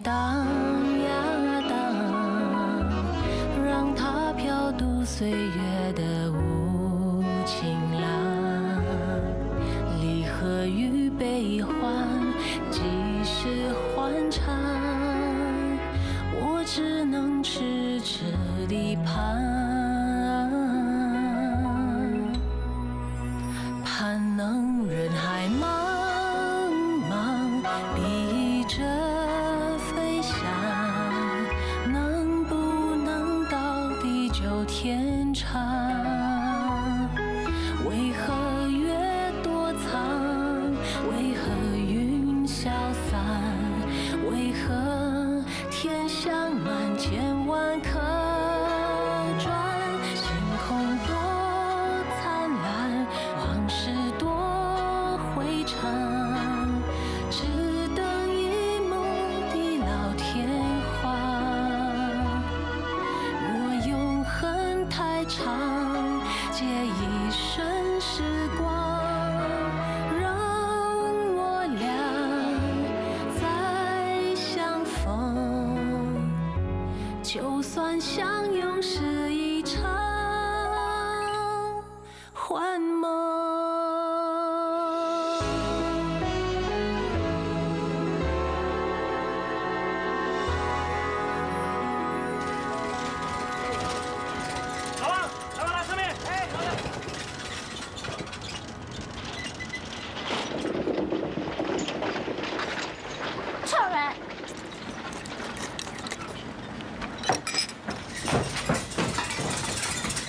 荡呀荡，让它飘渡岁月的无情浪。离合与悲欢，几时欢畅？我只能痴痴地盼，盼能人海茫茫，逼着飞翔，能不能到地久天长？为何月躲藏？为何云消散？为何天象满千万颗转？星空多灿烂，往事多回肠，只等一幕地老天荒。若永恒太长，借一生时光，让我俩再相逢。就算相拥是一场幻梦。老王，来上面。哎，好的。臭人！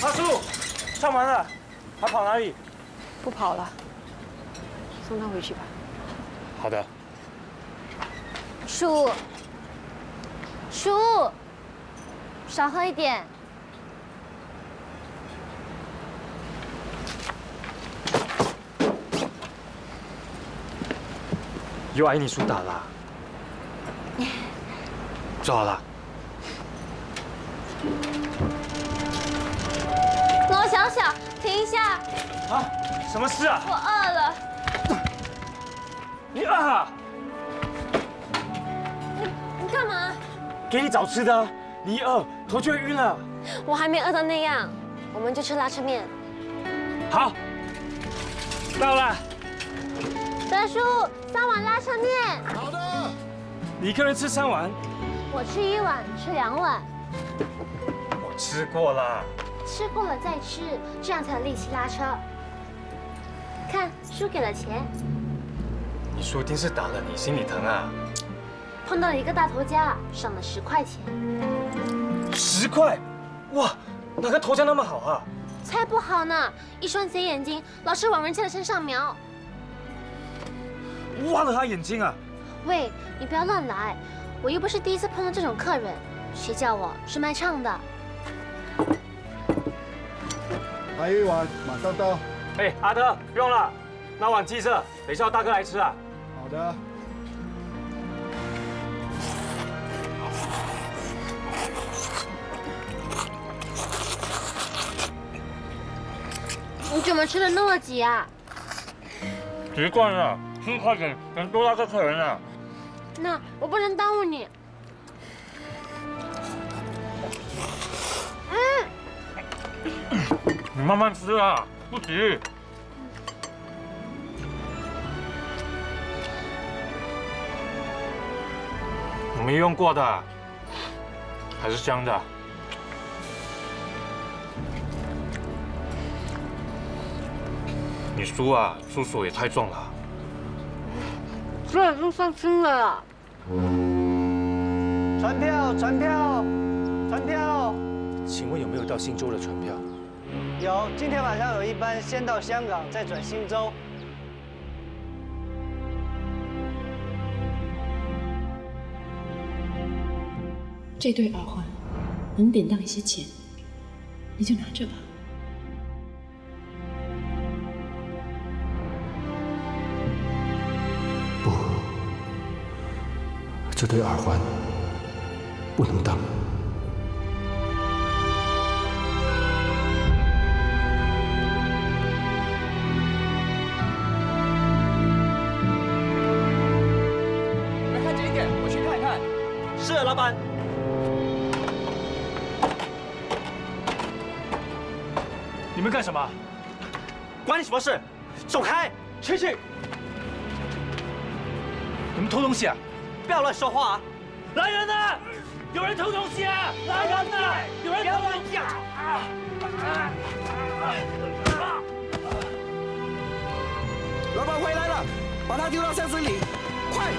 阿叔，上完了，还跑哪里？不跑了，送他回去吧。好的。叔，少喝一点。又挨你叔打了，坐好了。罗小小，停一下，啊？什么事啊？我饿了。你饿啊？你干嘛？给你找吃的，你一饿头就会晕了。我还没饿到那样，我们就吃拉车面。好，到了。德叔，3碗拉车面。好的。你一个人吃3碗？我吃1碗，吃2碗。我吃过了。吃过了再吃，这样才有力气拉车。看，叔给了钱，你叔一定是打了你，心里疼啊。碰到了一个大头家，赏了10块钱。10块？哇，哪个头家那么好啊？才不好呢！一双贼眼睛，老是往人家的身上瞄。挖了他眼睛啊！喂，你不要乱来，我又不是第一次碰到这种客人，谁叫我是卖唱的？还有1碗，马上到。哎，阿德，不用了，那碗鸡翅，等一下我大哥来吃啊。好的。你怎么吃的那么急啊？习惯了，10块钱能多拉个客人啊。那我不能耽误你。你慢慢吃啊，不急。我没用过的，还是香的。你叔啊，叔叔也太重了。这已经算轻了啦。传票，传票，传票！请问有没有到新州的船票？有，今天晚上有一班先到香港，再转新州。这对耳环能典当一些钱，你就拿着吧。不，这对耳环不能当。来看这一点，我去看看。们干什么？关你什么事？走开！去！你们偷东西啊？不要乱说话啊！来人呐！有人偷东西啊！来人呐！有人偷东西啊！老板回来了，把他丢到箱子里，快！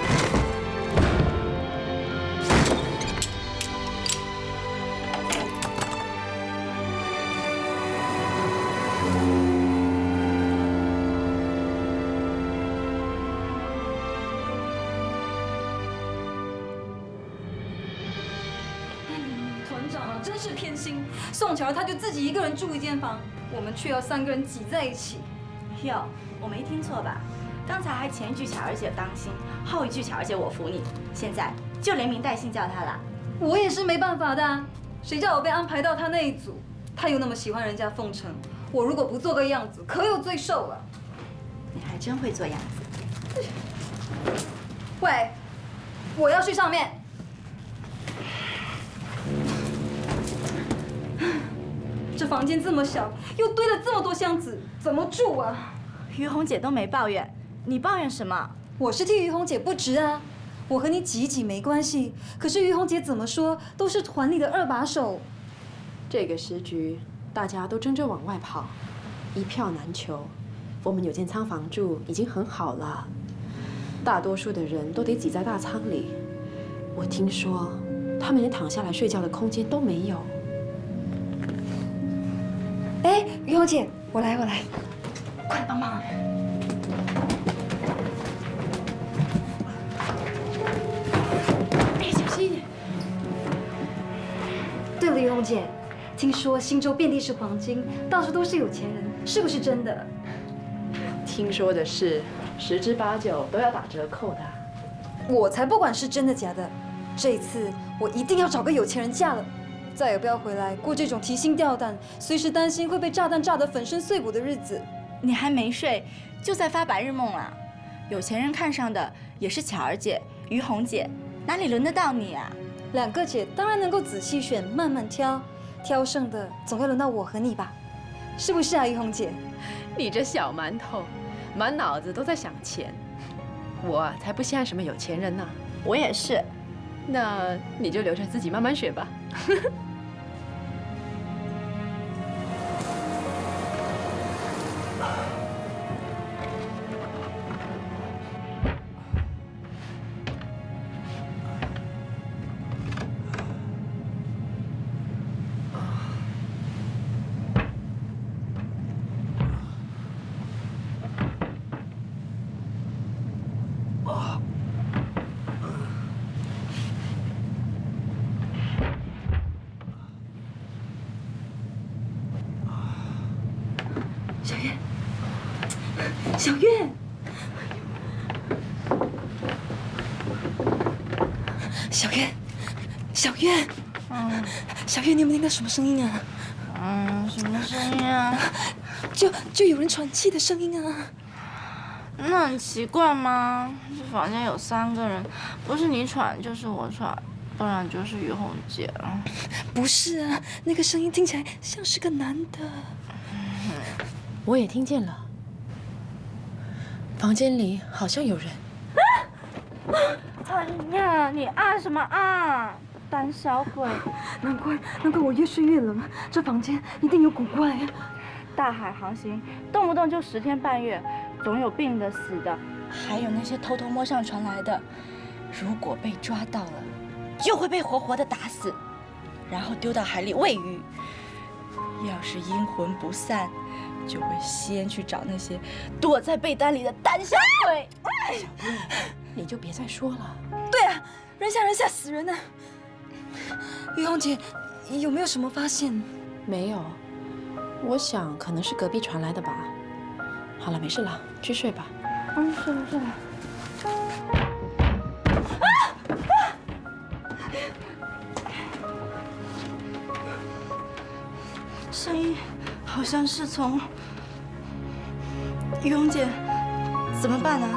团长啊，真是偏心。宋乔他就自己一个人住一间房，我们却要3个人挤在一起。哟，我没听错吧？刚才还前一句巧儿姐当心，后一句巧儿姐我服你，现在就连名带姓叫她了。我也是没办法的啊，谁叫我被安排到他那一组？他又那么喜欢人家凤城，我如果不做个样子，可有罪受了。你还真会做样子。喂，我要去上面。这房间这么小，又堆了这么多箱子，怎么住啊？于红姐都没抱怨，你抱怨什么？我是替于红姐不值啊。我和你挤一挤没关系，可是于红姐怎么说都是团里的2把手。这个时局，大家都争着往外跑，一票难求。我们有间仓房住已经很好了，大多数的人都得挤在大仓里。我听说，他们连躺下来睡觉的空间都没有。哎，于红姐，我来，快来帮忙！哎，小心一点。对了，于红姐，听说新州遍地是黄金，到处都是有钱人，是不是真的？听说的是，10之8九都要打折扣的。我才不管是真的假的，这一次我一定要找个有钱人嫁了。再也不要回来过这种提心吊胆、随时担心会被炸弹炸得粉身碎骨的日子。你还没睡，就在发白日梦啊？有钱人看上的也是巧儿姐、于红姐，哪里轮得到你啊？2个姐当然能够仔细选，慢慢挑，挑剩的总该轮到我和你吧？是不是啊，于红姐？你这小馒头，满脑子都在想钱。我才不稀罕什么有钱人呢。我也是。那你就留着自己慢慢选吧。小月，小月，小月，你有没有听到什么声音啊？什么声音啊？就有人喘气的声音啊。那很奇怪吗？这房间有3个人，不是你喘就是我喘，不然就是于红姐了。不是啊，那个声音听起来像是个男的。我也听见了。房间里好像有人。哎呀，你啊什么啊？胆小鬼！难怪我越睡越冷，这房间一定有古怪。大海航行，动不动就10天半月，总有病的、死的，还有那些偷偷摸上船来的。如果被抓到了，就会被活活的打死，然后丢到海里喂鱼。要是阴魂不散，就会先去找那些躲在被单里的胆小鬼。小月，你就别再说了。对啊，人吓人吓死人呢。于红姐，有没有什么发现？没有，我想可能是隔壁传来的吧。好了，没事了，去睡吧。是了。声音好像是从于红姐，怎么办啊？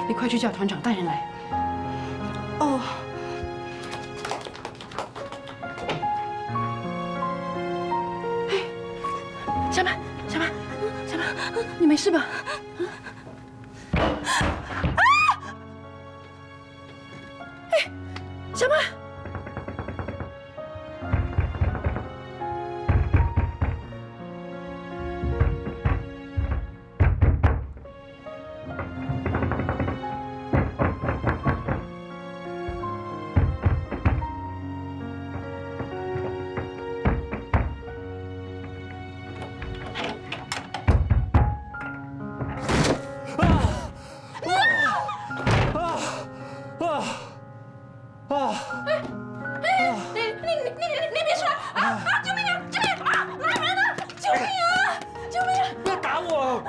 你快去叫团长带人来。哦。小满。你没事吧？哎，小曼。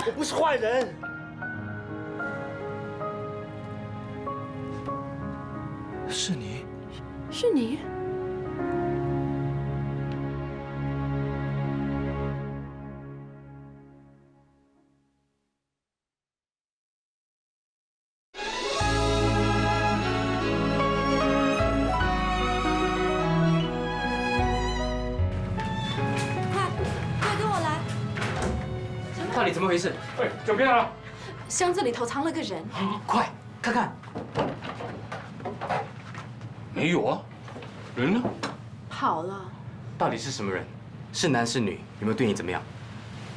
我不是坏人。是你？是你？快跟我来！到底怎么回事？哎，酒变了！箱子里头藏了个人，快看看！没有啊，人呢？跑了。到底是什么人？是男是女？有没有对你怎么样？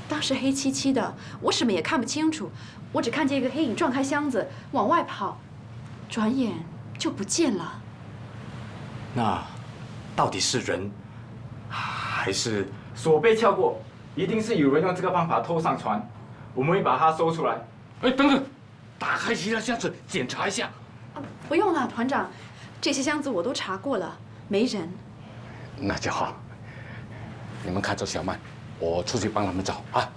当时黑漆漆的，我什么也看不清楚，我只看见一个黑影撞开箱子往外跑，转眼就不见了。那到底是人，还是锁被撬过？一定是有人用这个方法偷上船，我们会把它搜出来。哎，等等，打开其他箱子检查一下。不用了，团长，这些箱子我都查过了，没人。那就好，你们看着小曼，我出去帮他们找啊。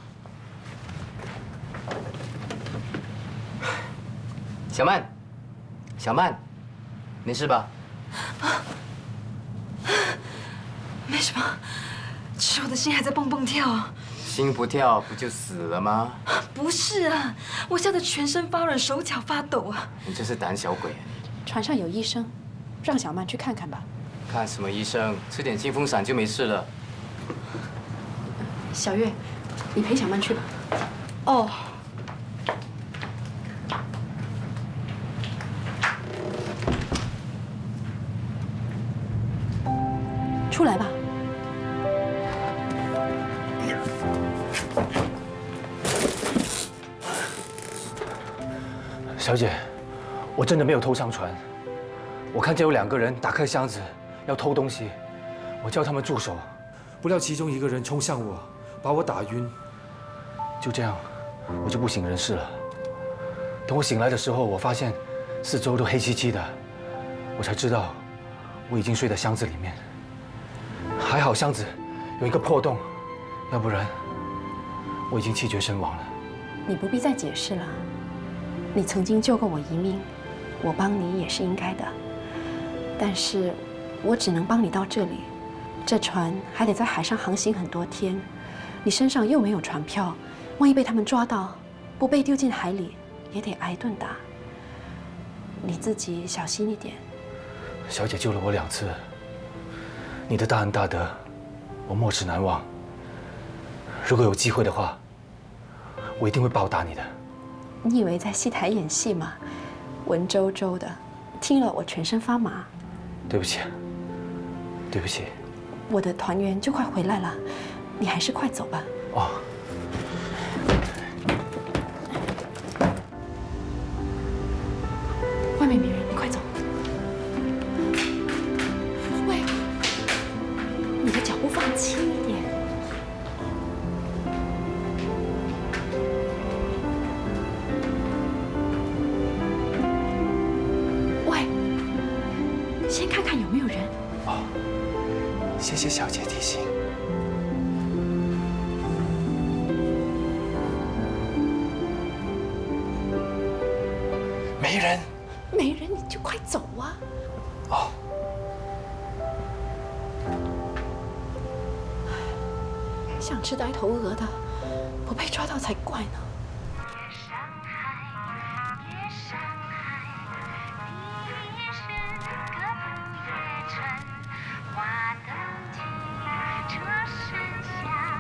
小曼，小曼，没事吧？没什么，只是我的心还在蹦蹦跳。心不跳不就死了吗？不是啊，我吓得全身发软，手脚发抖啊！你真是胆小鬼！船上有医生，让小曼去看看吧。看什么医生？吃点清风散就没事了。小月，你陪小曼去吧。哦。出来吧。小姐，我真的没有偷上船。我看见有2个人打开箱子要偷东西，我叫他们住手，不料其中一个人冲向我，把我打晕。就这样，我就不省人事了。等我醒来的时候，我发现四周都黑漆漆的，我才知道我已经睡在箱子里面。还好箱子有一个破洞，要不然我已经气绝身亡了。你不必再解释了。你曾经救过我一命，我帮你也是应该的。但是，我只能帮你到这里。这船还得在海上航行很多天，你身上又没有船票，万一被他们抓到，不被丢进海里，也得挨顿打。你自己小心一点。小姐救了我2次，你的大恩大德，我没齿难忘。如果有机会的话，我一定会报答你的。你以为在戏台演戏吗？文绉绉的，听了我全身发麻。对不起，对不起。我的团员就快回来了，你还是快走吧。哦。外面没人，你快走。喂，你的脚步放轻一点。先看看有没有人。哦，谢谢小姐提醒。没人。没人你就快走啊！哦。想吃呆头鹅的，不被抓到才怪呢。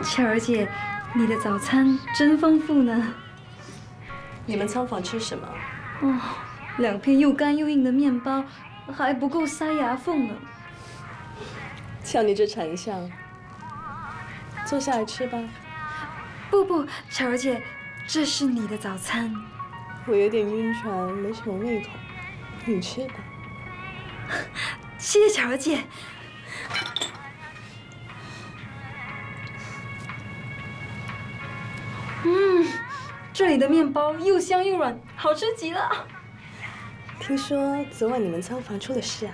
巧儿姐，你的早餐真丰富呢。你们仓房吃什么？哦，2片又干又硬的面包，还不够塞牙缝呢。像你这长相，坐下来吃吧。不，巧儿姐，这是你的早餐。我有点晕船，没什么胃口，你吃吧。谢谢巧儿姐。这里的面包又香又软，好吃极了。听说昨晚你们仓房出了事啊？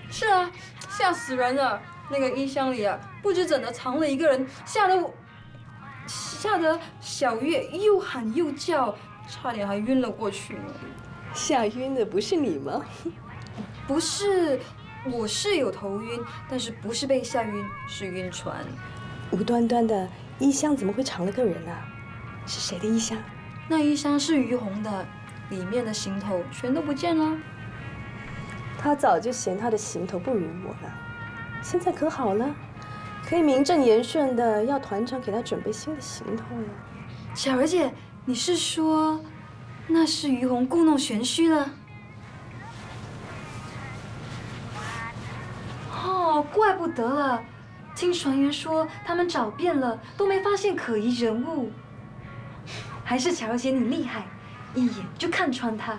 是啊，吓死人了！那个衣箱里啊，不知怎的藏了一个人，吓得小月又喊又叫，差点还晕了过去呢。吓晕的不是你吗？不是，我是有头晕，但是不是被吓晕，是晕船。无端端的衣箱怎么会藏了个人啊？是谁的衣箱？那衣箱是于红的，里面的行头全都不见了。他早就嫌他的行头不如我了，现在可好了，可以名正言顺的要团长给他准备新的行头了。巧儿姐，你是说那是于红故弄玄虚了？哦，怪不得了。听船员说，他们找遍了都没发现可疑人物。还是巧儿姐你厉害，一眼就看穿他。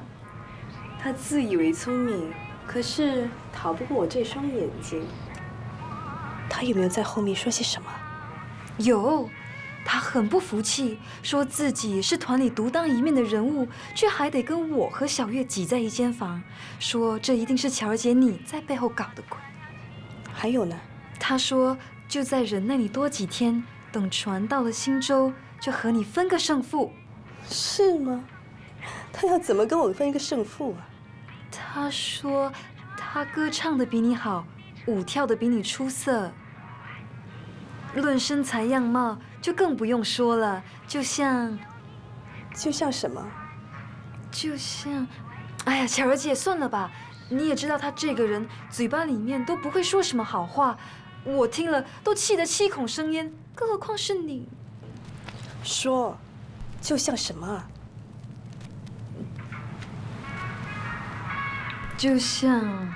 他自以为聪明，可是逃不过我这双眼睛。他有没有在后面说些什么？有，他很不服气，说自己是团里独当一面的人物，却还得跟我和小月挤在一间房，说这一定是巧儿姐你在背后搞的鬼。还有呢？他说就再忍耐你多几天，等船到了新洲，就和你分个胜负。是吗？他要怎么跟我分一个胜负啊？他说他歌唱的比你好，舞跳的比你出色，论身材样貌就更不用说了，就像什么？就像，哎呀，巧儿姐，算了吧，你也知道他这个人嘴巴里面都不会说什么好话，我听了都气得七孔生烟，更何况是你。说，就像什么啊？就像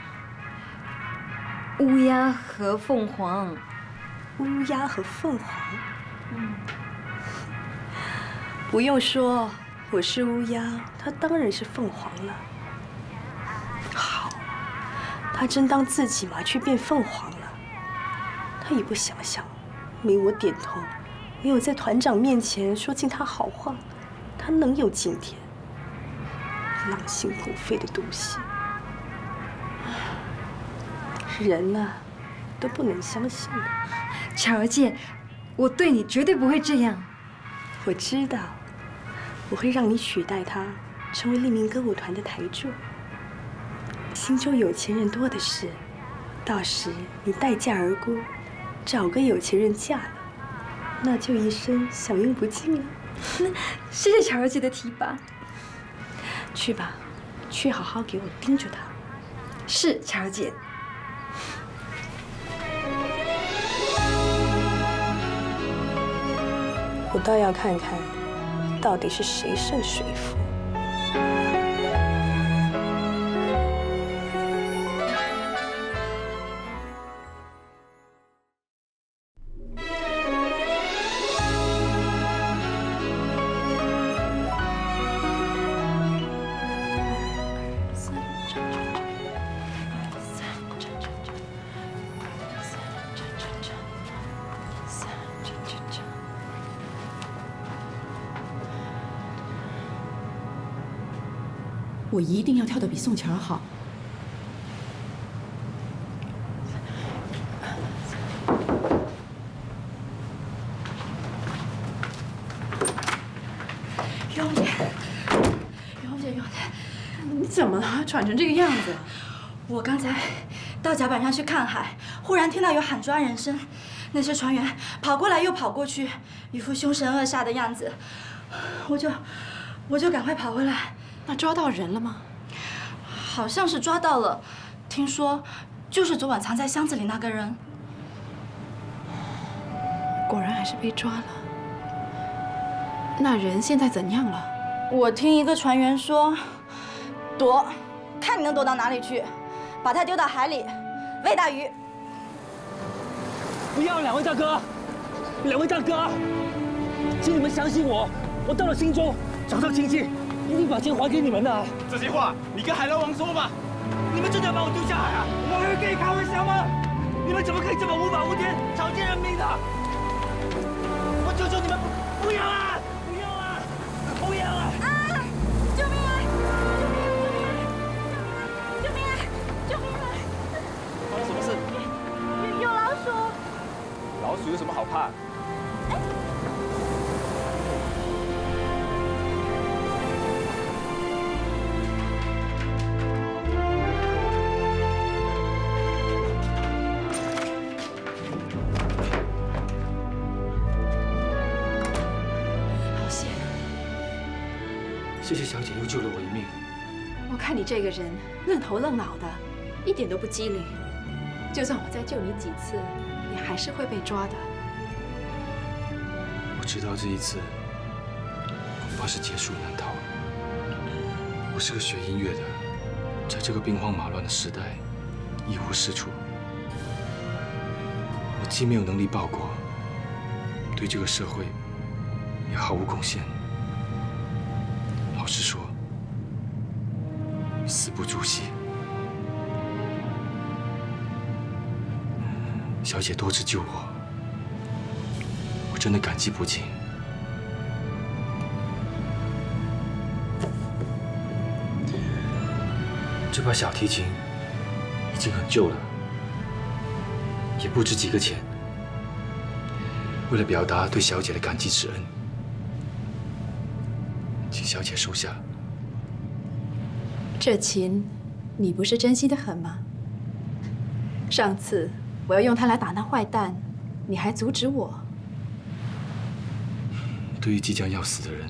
乌鸦和凤凰。乌鸦和凤凰？不用说，我是乌鸦，他当然是凤凰了。好，他真当自己麻雀变凤凰了。他也不想想，没我点头，没有在团长面前说尽他好话，他能有今天？狼心狗肺的东西！人啊，都不能相信的。巧儿姐，我对你绝对不会这样。我知道，我会让你取代他，成为利民歌舞团的台柱。新州有钱人多的是，到时你待嫁而孤，找个有钱人嫁了，那就一生享用不尽了。谢谢巧儿姐的提拔。去吧，去好好给我盯住他。是，巧儿姐。我倒要看看，到底是谁胜谁负。我一定要跳得比宋乔好。于红姐，于红姐，于红姐，你怎么了？喘成这个样子？我刚才到甲板上去看海，忽然听到有喊抓人声，那些船员跑过来又跑过去，一副凶神恶煞的样子，我就赶快跑回来。那抓到人了吗？好像是抓到了，听说就是昨晚藏在箱子里那个人。果然还是被抓了。那人现在怎样了？我听一个船员说，躲，看你能躲到哪里去，把他丢到海里，喂大鱼。不要，两位大哥，两位大哥，请你们相信我，我到了新州找到亲戚，一定把钱还给你们的。这些话你跟海盗王说吧。你们真的要把我丢下海啊？我还会跟你开玩笑吗？你们怎么可以这么无法无天，草菅人命的？我求求你们不要啊！不要啊！不要啊！啊！救命啊！救命啊！救命啊！发生什么事？有老鼠。老鼠有什么好怕？谢谢小姐又救了我一命。我看你这个人愣头愣脑的，一点都不机灵。就算我再救你几次，你还是会被抓的。我知道这一次恐怕是劫数难逃。我是个学音乐的，在这个兵荒马乱的时代，一无是处。我既没有能力报国，对这个社会也毫无贡献。老实说，死不足惜。小姐多次救我，我真的感激不尽。这把小提琴已经很旧了，也不值几个钱。为了表达对小姐的感激之恩，请小姐收下。这琴，你不是珍惜的很吗？上次我要用它来打那坏蛋，你还阻止我。对于即将要死的人，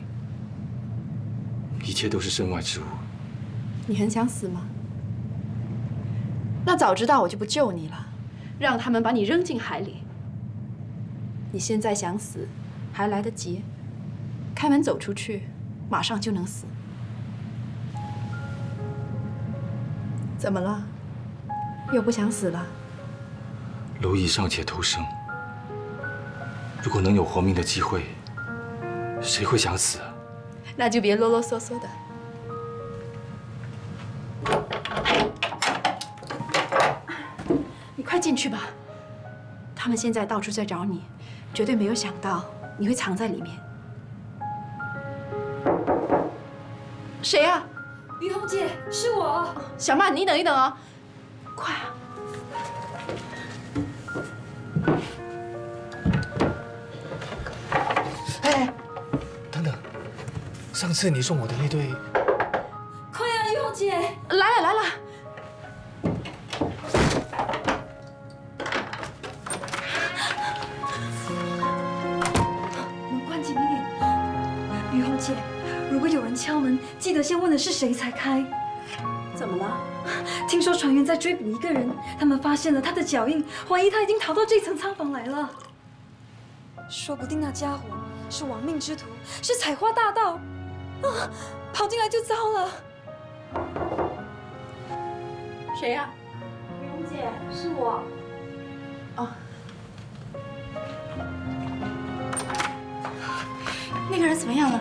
一切都是身外之物。你很想死吗？那早知道我就不救你了，让他们把你扔进海里。你现在想死，还来得及。开门走出去，马上就能死。怎么了？又不想死了？蝼蚁尚且偷生，如果能有活命的机会，谁会想死啊？那就别啰啰嗦嗦的。你快进去吧，他们现在到处在找你，绝对没有想到你会藏在里面。谁呀？于红姐，是我。小曼，你等一等啊！快啊！哎，等等，上次你送我的那对……快啊，于红姐！来了来了！门关紧一点。于红姐，如果有人敲门，记得先问的是谁才开。怎么了？听说船员在追捕一个人，他们发现了他的脚印，怀疑他已经逃到这层仓房来了。说不定那家伙是亡命之徒，是采花大盗，啊，跑进来就糟了。谁呀？于红姐，是我。哦。那个人怎么样了？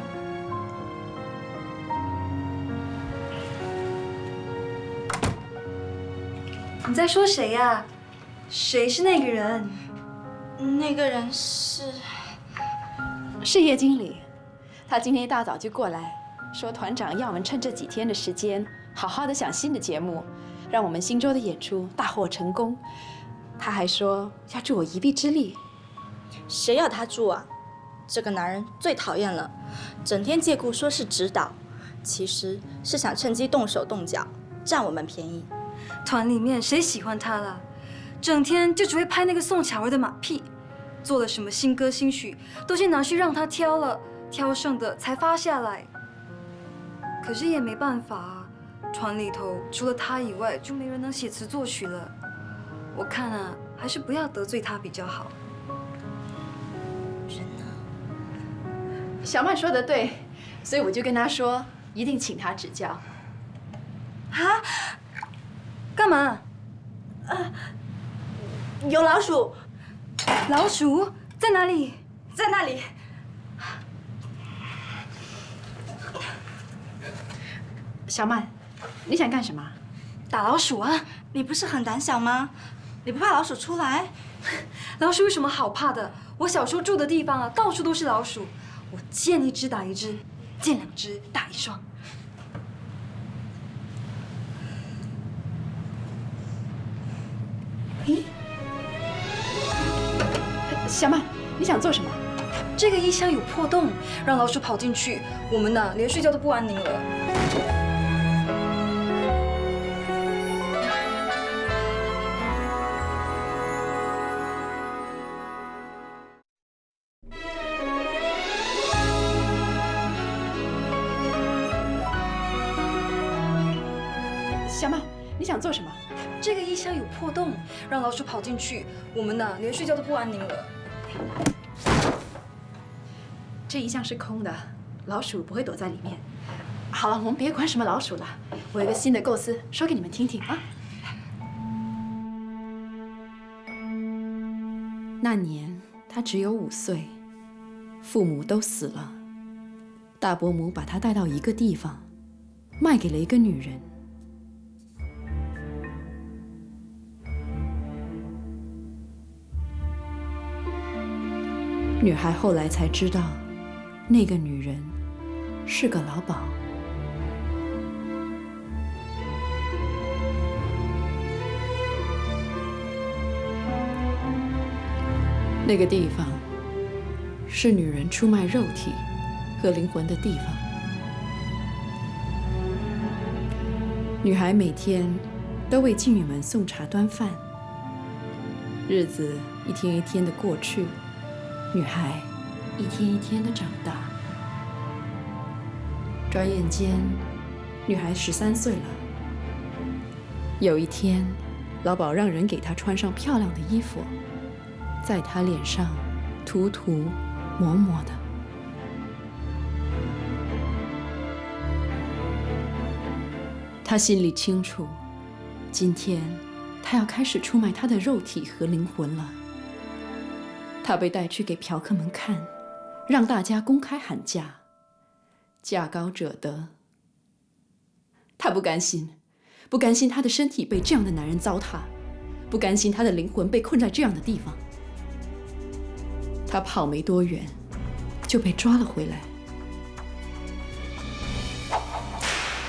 你在说谁呀？谁是那个人？那个人是叶经理，他今天一大早就过来，说团长要我们趁这几天的时间，好好的想新的节目，让我们新州的演出大获成功。他还说要助我一臂之力。谁要他助啊？这个男人最讨厌了，整天借故说是指导，其实是想趁机动手动脚，占我们便宜。团里面谁喜欢他了？整天就只会拍那个宋巧儿的马屁，做了什么新歌新曲，都先拿去让他挑了，挑剩的才发下来。可是也没办法啊，团里头除了他以外，就没人能写词作曲了。我看啊，还是不要得罪他比较好。人呢？小曼说的对，所以我就跟他说，一定请他指教。啊？干嘛？有老鼠！老鼠在哪里？在那里。小曼，你想干什么？打老鼠啊！你不是很胆小吗？你不怕老鼠出来？老鼠有什么好怕的？我小时候住的地方啊，到处都是老鼠。我见一只打一只，见两只打一双。咦？小曼，你想做什么？这个衣箱有破洞，让老鼠跑进去，我们呢连睡觉都不安宁了。小曼，你想做什么？这个衣箱有破洞，让老鼠跑进去，我们呢连睡觉都不安宁了。这衣箱是空的，老鼠不会躲在里面。好了，我们别管什么老鼠了，我有个新的构思，说给你们听听啊。那年他只有5岁，父母都死了，大伯母把他带到一个地方，卖给了一个女人。女孩后来才知道，那个女人是个老鸨。那个地方是女人出卖肉体和灵魂的地方。女孩每天都为妓女们送茶端饭，日子一天一天的过去。女孩一天一天的长大，转眼间，女孩13岁了。有一天，老鸨让人给她穿上漂亮的衣服，在她脸上涂涂抹抹的。她心里清楚，今天她要开始出卖她的肉体和灵魂了。她被带去给嫖客们看，让大家公开喊价，价高者得。她不甘心，不甘心她的身体被这样的男人糟蹋，不甘心她的灵魂被困在这样的地方。她跑没多远，就被抓了回来。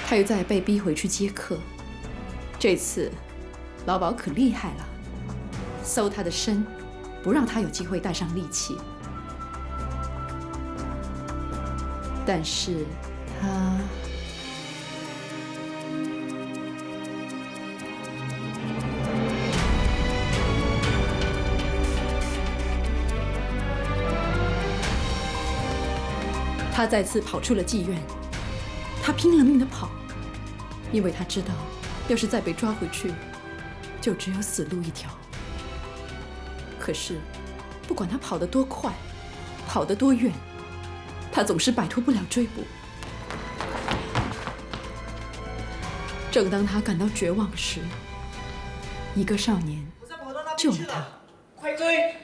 她又再被逼回去接客，这次老鸨可厉害了，搜她的身，不让他有机会带上利器。但是他再次跑出了妓院，他拼了命的跑，因为他知道，要是再被抓回去，就只有死路一条。可是，不管他跑得多快，跑得多远，他总是摆脱不了追捕。正当他感到绝望时，一个少年救了他。快追！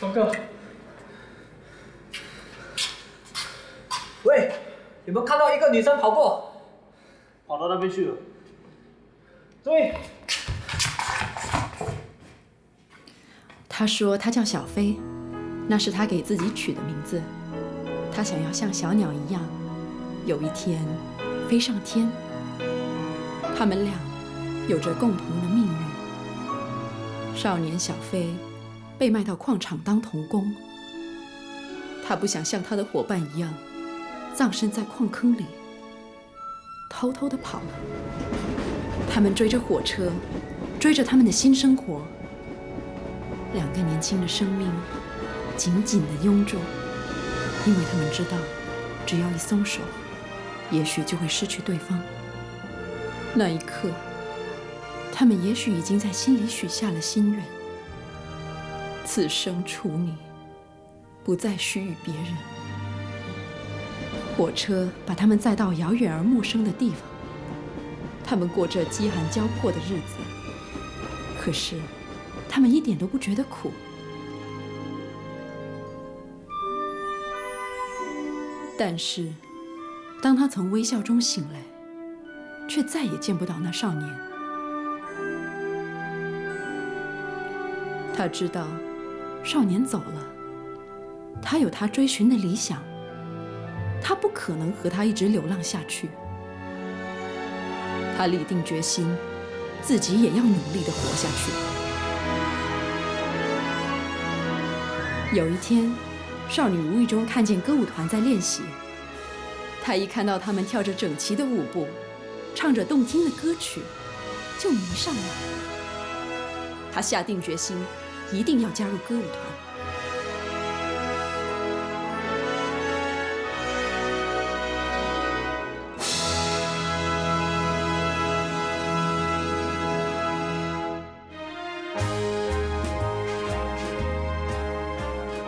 东哥，喂！有没有看到一个女生跑过？跑到那边去了。追！他说他叫小飞，那是他给自己取的名字。他想要像小鸟一样，有一天飞上天。他们俩有着共同的命运。少年小飞被卖到矿场当童工，他不想像他的伙伴一样葬身在矿坑里，偷偷地跑了。他们追着火车，追着他们的新生活。2个年轻的生命紧紧地拥住，因为他们知道，只要一松手，也许就会失去对方。那一刻，他们也许已经在心里许下了心愿：此生除你，不再许与别人。火车把他们载到遥远而陌生的地方，他们过着饥寒交迫的日子，可是他们一点都不觉得苦。但是，当他从微笑中醒来，却再也见不到那少年。他知道，少年走了，他有他追寻的理想，他不可能和他一直流浪下去。他立定决心，自己也要努力地活下去。有一天，少女无意中看见歌舞团在练习，她一看到他们跳着整齐的舞步，唱着动听的歌曲，就迷上了。她下定决心，一定要加入歌舞团。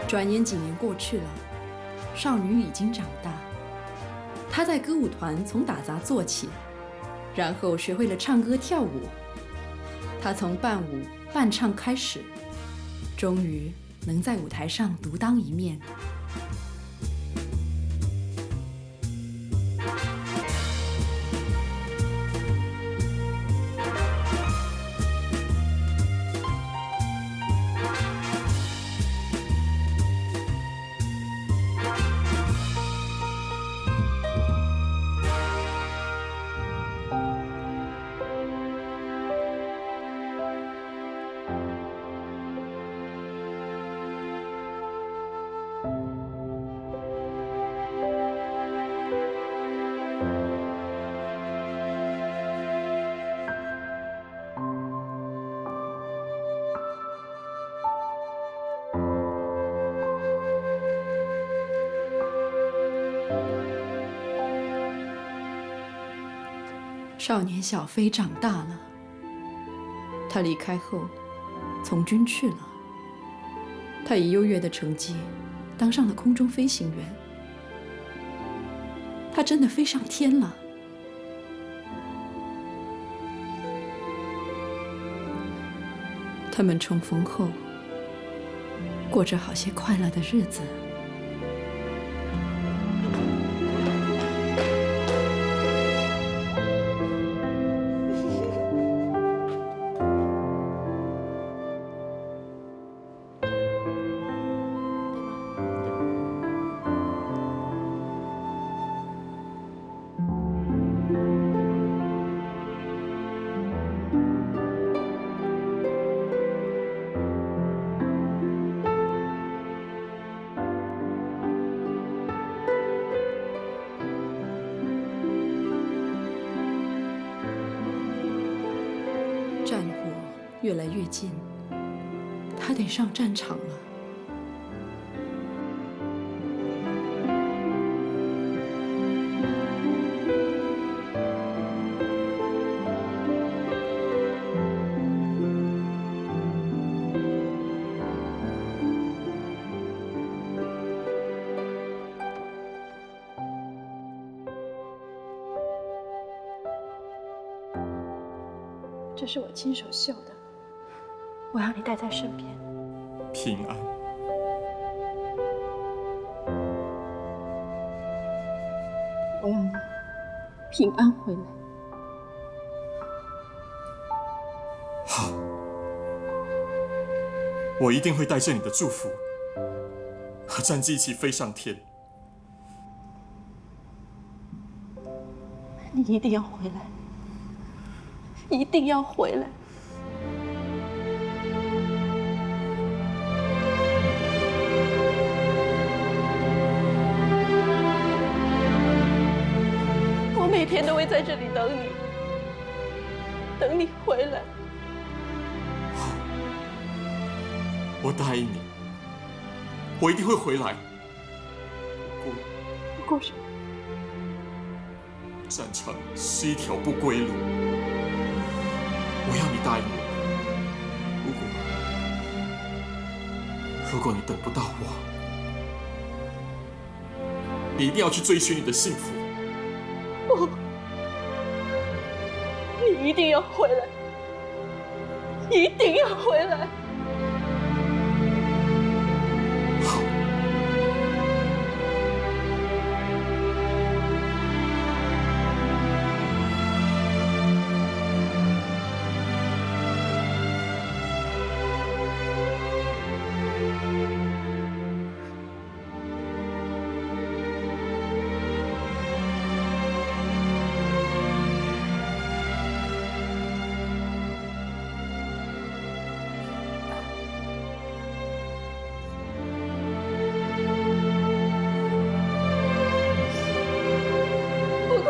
转眼几年过去了，少女已经长大。她在歌舞团从打杂做起，然后学会了唱歌跳舞。她从伴舞伴唱开始，终于能在舞台上独当一面。少年小飞长大了，他离开后从军去了。他以优越的成绩当上了空中飞行员。他真的飞上天了。他们重逢后，过着好些快乐的日子。战火越来越近，他得上战场了。这是我亲手绣的，我要你带在身边。平安。我要你平安回来。好，我一定会带着你的祝福，和战机一起飞上天。你一定要回来。一定要回来！我每天都会在这里等你，等你回来。好，我答应你，我一定会回来。不过什么？战场是一条不归路。我要你答应我，如果你等不到我，你一定要去追寻你的幸福。不，你一定要回来，一定要回来。好。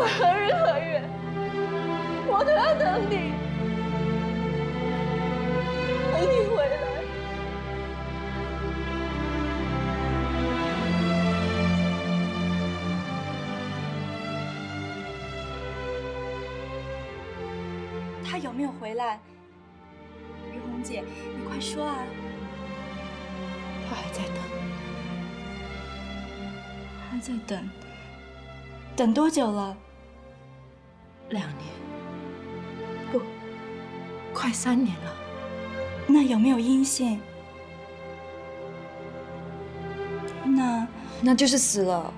何日何月，我都要等你，等你回来。他有没有回来？于红姐，你快说啊！他还在等，还在等，等多久了2年，不，快3年了。那有没有音信？那就是死了。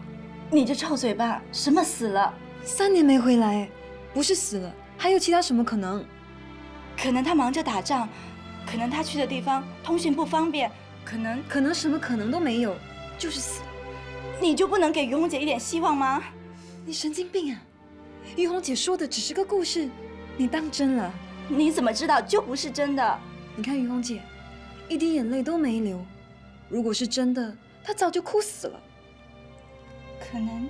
你这臭嘴巴，什么死了？3年没回来，不是死了，还有其他什么可能？可能他忙着打仗，可能他去的地方通讯不方便，可能什么可能都没有，就是死了。你就不能给于红姐一点希望吗？你神经病啊！玉红姐说的只是个故事，你当真了？你怎么知道就不是真的？你看玉红姐，一滴眼泪都没流。如果是真的，她早就哭死了。可能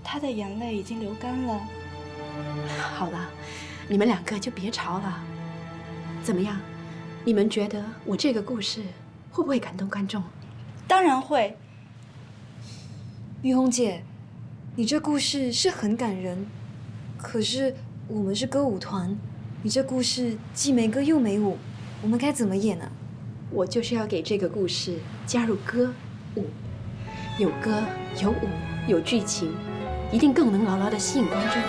她的眼泪已经流干了。好了，你们2个就别吵了。怎么样？你们觉得我这个故事会不会感动观众？当然会。玉红姐，你这故事是很感人，可是我们是歌舞团，你这故事既没歌又没舞，我们该怎么演呢？我就是要给这个故事加入歌舞，有歌有舞有剧情，一定更能牢牢地吸引观众。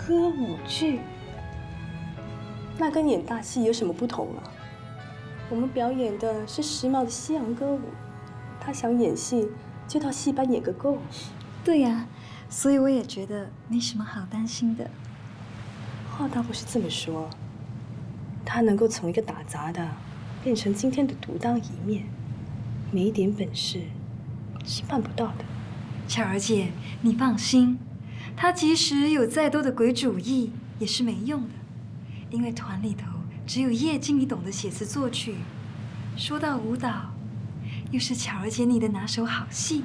歌舞剧，那跟演大戏有什么不同啊？我们表演的是时髦的西洋歌舞，他想演戏就到戏班演个够。对呀，所以我也觉得没什么好担心的。话倒不是这么说，他能够从一个打杂的变成今天的独当一面，没一点本事是办不到的。巧儿姐，你放心，他即使有再多的鬼主意也是没用的，因为团里头只有叶经理懂得写词作曲。说到舞蹈，又是巧儿姐你的拿手好戏。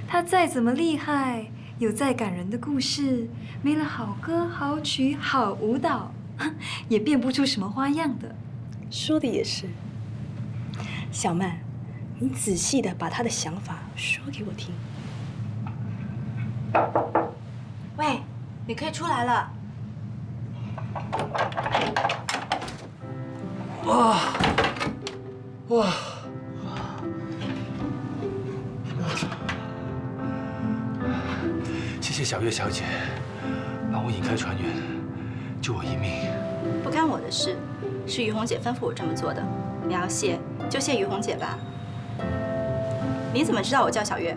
他再怎么厉害，有再感人的故事，没了好歌好曲好舞蹈，也变不出什么花样的。说的也是，小曼，你仔细的把他的想法说给我听。喂，你可以出来了。哇！谢谢小月小姐，帮我引开船员，救我一命。不干我的事，是于红姐吩咐我这么做的。你要谢就谢于红姐吧。你怎么知道我叫小月？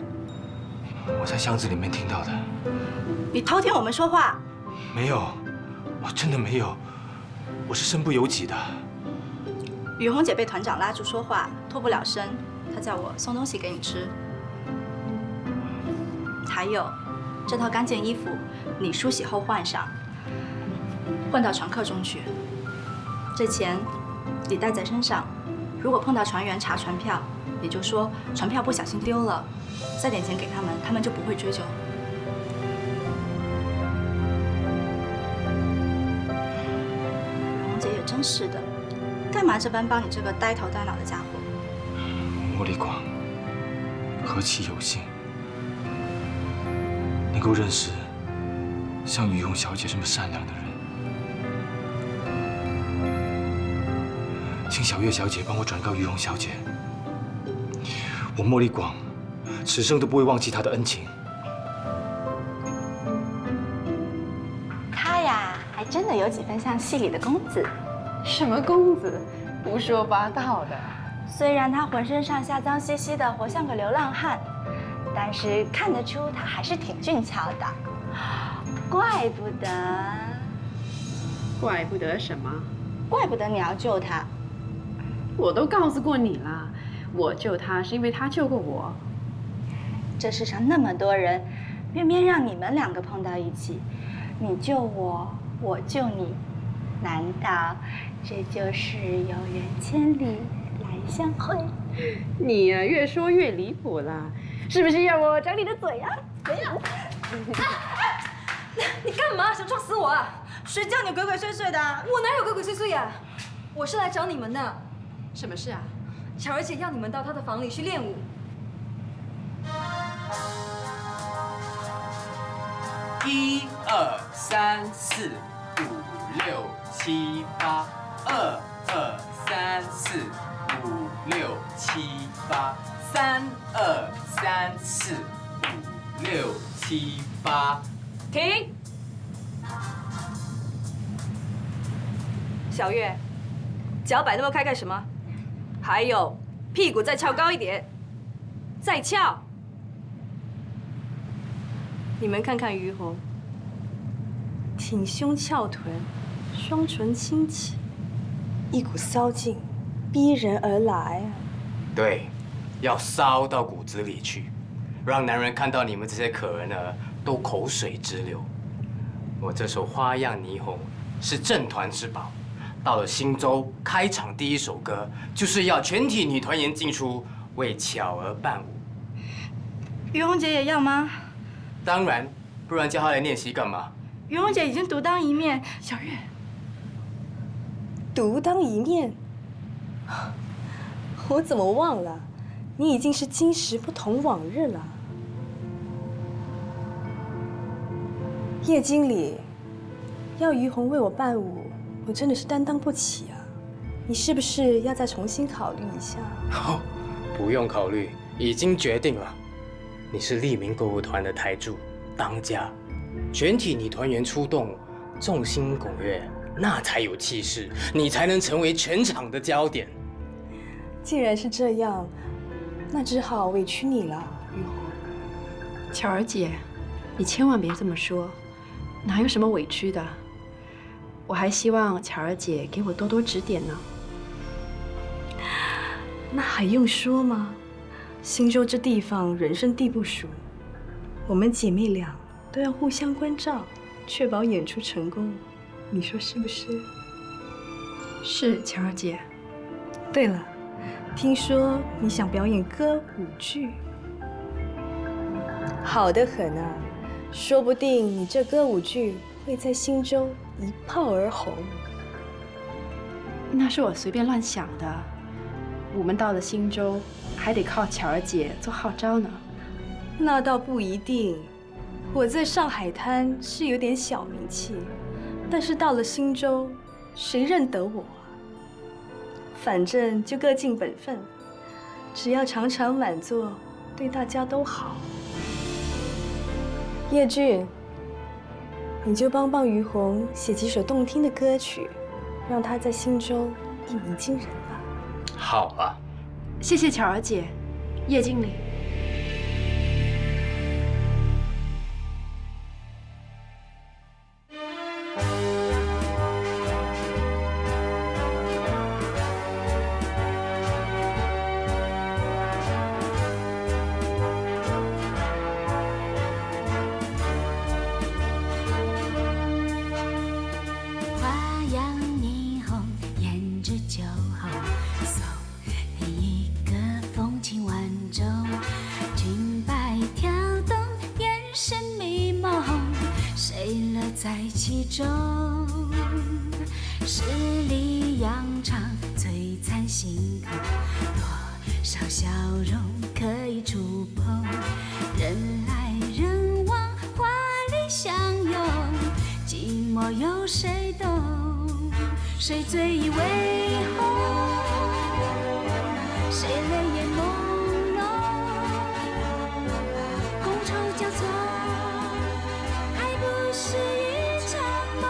我在箱子里面听到的。你偷听我们说话？没有，我真的没有，我是身不由己的。于红姐被团长拉住说话，脱不了身，她叫我送东西给你吃。还有，这套干净衣服你梳洗后换上，换到船客中去。这钱你带在身上，如果碰到船员查船票，你就说船票不小心丢了，塞点钱给他们，他们就不会追究。相识的，干嘛这般帮你这个呆头呆脑的家伙？莫立广，何其有幸，能够认识像于红小姐这么善良的人。请小月小姐帮我转告于红小姐，我莫立广此生都不会忘记她的恩情。他呀，还真的有几分像戏里的公子。什么公子？胡说八道的。虽然他浑身上下脏兮兮的，活像个流浪汉，但是看得出他还是挺俊俏的。怪不得什么？怪不得你要救他。我都告诉过你了，我救他是因为他救过我。这世上那么多人，偏偏让你们两个碰到一起，你救我，我救你，难道这就是有缘千里来相会？你呀，越说越离谱了，是不是要我长你的嘴呀？怎样？你干嘛？想撞死我啊？谁叫你鬼鬼祟祟的？我哪有鬼鬼祟祟呀？我是来找你们的。什么事啊？巧儿姐要你们到她的房里去练舞。1、2、3、4、5、6、7、8。2、2、3、4、5、6、7、8。3、2、3、4、5、6、7、8。停！小月，脚摆那么开干什么？还有，屁股再翘高一点，再翘。你们看看于红，挺胸翘臀，双唇轻启，一股骚劲逼人而来啊！对，要骚到骨子里去，让男人看到你们这些可人儿都口水直流。我这首花样霓虹是正团之宝，到了新州开场第一首歌就是要全体女团员进出，为巧儿伴舞。于红姐也要吗？当然，不然叫她来练习干嘛？于红姐已经独当一面，小月。独当一面？我怎么忘了？你已经是今时不同往日了。叶经理，要于红为我伴舞，我真的是担当不起啊！你是不是要再重新考虑一下？哦，不用考虑，已经决定了。你是利民歌舞团的台柱当家，全体女团员出动，众星拱月，那才有气势，你才能成为全场的焦点。既然是这样，那只好委屈你了，于红。巧儿姐，你千万别这么说，哪有什么委屈的？我还希望巧儿姐给我多多指点呢。那还用说吗？新州这地方人生地不熟，我们姐妹俩都要互相关照，确保演出成功。你说是不是？是，巧儿姐。对了，听说你想表演歌舞剧，好得很啊！说不定你这歌舞剧会在新州一炮而红。那是我随便乱想的。我们到了新州，还得靠巧儿姐做号召呢。那倒不一定。我在上海滩是有点小名气，但是到了新州，谁认得我啊？反正就各尽本分，只要常常满座，对大家都好。叶俊，你就帮帮于红写几首动听的歌曲，让她在新州一鸣惊人吧。好啊，谢谢巧儿姐，叶经理。在其中，十里被触碰，人来人往，华丽相拥，寂寞有谁懂？谁醉意微红？谁泪眼朦胧？觥筹交错，还不是一场梦。